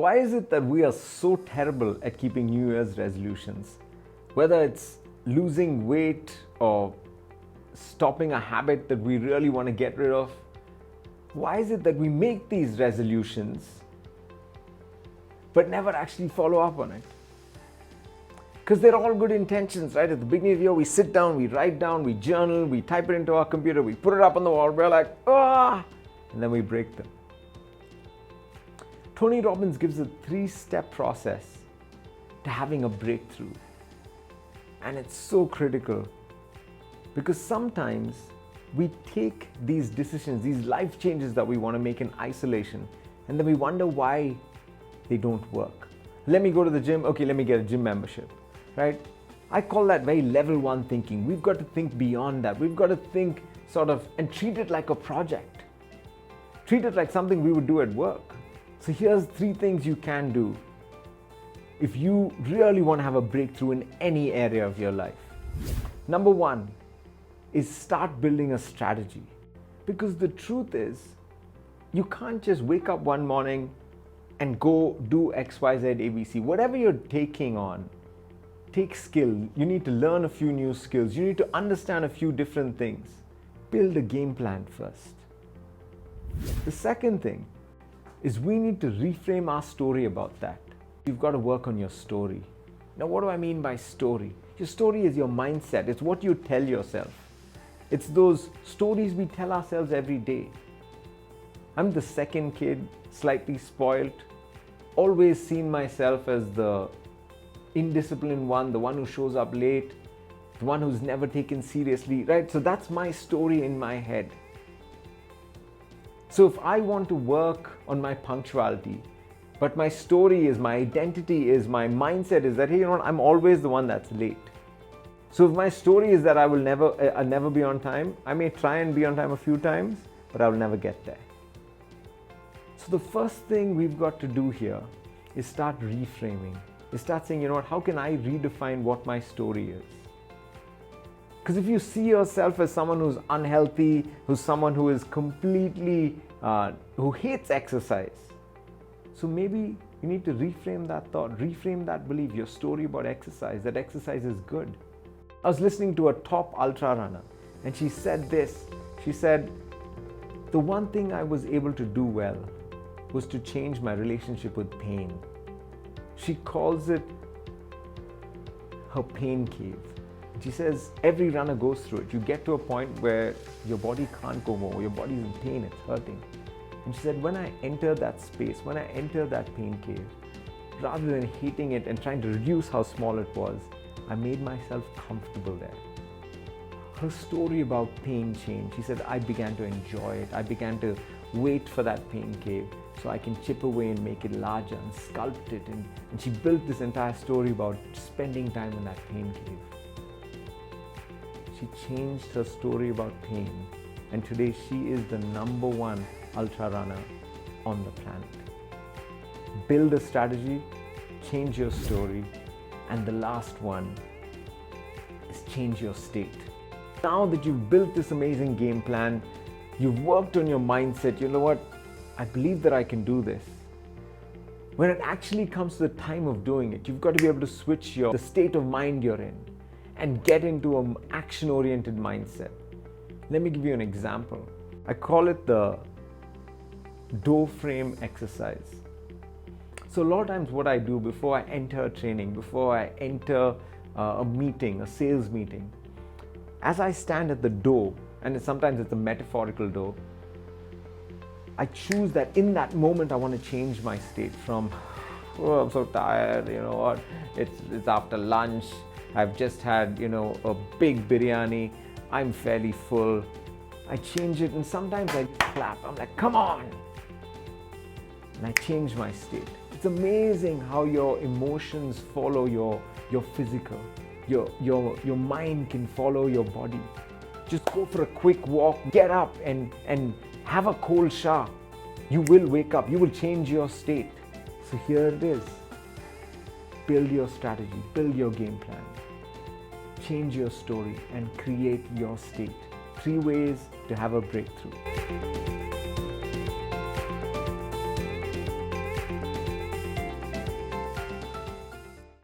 Why is it that we are so terrible at keeping New Year's resolutions? Whether it's losing weight or stopping a habit that we really want to get rid of, why is it that we make these resolutions but never actually follow up on it? Because they're all good intentions, right? At the beginning of the year, we sit down, we write down, we journal, we type it into our computer, we put it up on the wall, we're like, and then we break them. Tony Robbins gives a 3-step process to having a breakthrough. And it's so critical because sometimes we take these decisions, these life changes that we want to make in isolation, and then we wonder why they don't work. Let me go to the gym. Okay, let me get a gym membership, right? I call that very level 1 thinking. We've got to think beyond that. We've got to think and treat it like a project. Treat it like something we would do at work. So here's 3 things you can do if you really want to have a breakthrough in any area of your life. Number 1 is start building a strategy. Because the truth is, you can't just wake up one morning and go do X, Y, Z, ABC. Whatever you're taking on, take skill. You need to learn a few new skills. You need to understand a few different things. Build a game plan first. The second thing is we need to reframe our story about that. You've got to work on your story. Now, what do I mean by story? Your story is your mindset. It's what you tell yourself. It's those stories we tell ourselves every day. I'm the second kid, slightly spoiled, always seen myself as the indisciplined one, the one who shows up late, the one who's never taken seriously, right? So that's my story in my head. So if I want to work on my punctuality, but my story is, my identity is, my mindset is that, hey, you know what, I'm always the one that's late. So if my story is that I'll never be on time, I may try and be on time a few times, but I will never get there. So the first thing we've got to do here is start reframing. Is start saying, you know what, how can I redefine what my story is? Because if you see yourself as someone who's unhealthy, who's someone who is completely, who hates exercise, so maybe you need to reframe that thought, reframe that belief, your story about exercise, that exercise is good. I was listening to a top ultra runner and she said this, she said, the one thing I was able to do well was to change my relationship with pain. She calls it her pain cave. She says every runner goes through it. You get to a point where your body can't go more, your body's in pain, it's hurting. And she said, when I enter that space, when I enter that pain cave, rather than hating it and trying to reduce how small it was, I made myself comfortable there. Her story about pain changed. She said, I began to enjoy it. I began to wait for that pain cave so I can chip away and make it larger and sculpt it. And she built this entire story about spending time in that pain cave. She changed her story about pain, and today she is the number 1 ultra runner on the planet. Build a strategy, change your story, and the last one is change your state. Now that you've built this amazing game plan, you've worked on your mindset, you know what, I believe that I can do this. When it actually comes to the time of doing it, you've got to be able to switch the state of mind you're in and get into an action-oriented mindset. Let me give you an example. I call it the door frame exercise. So a lot of times what I do before I enter a training, before I enter a meeting, a sales meeting, as I stand at the door, and sometimes it's a metaphorical door, I choose that in that moment I want to change my state from, oh, I'm so tired, you know what, it's after lunch, I've just had, you know, a big biryani, I'm fairly full. I change it and sometimes I clap, I'm like, come on! And I change my state. It's amazing how your emotions follow your physical. Your mind can follow your body. Just go for a quick walk, get up and have a cold shower. You will wake up, you will change your state. So here it is. Build your strategy, build your game plan. Change your story and create your state. 3 ways to have a breakthrough.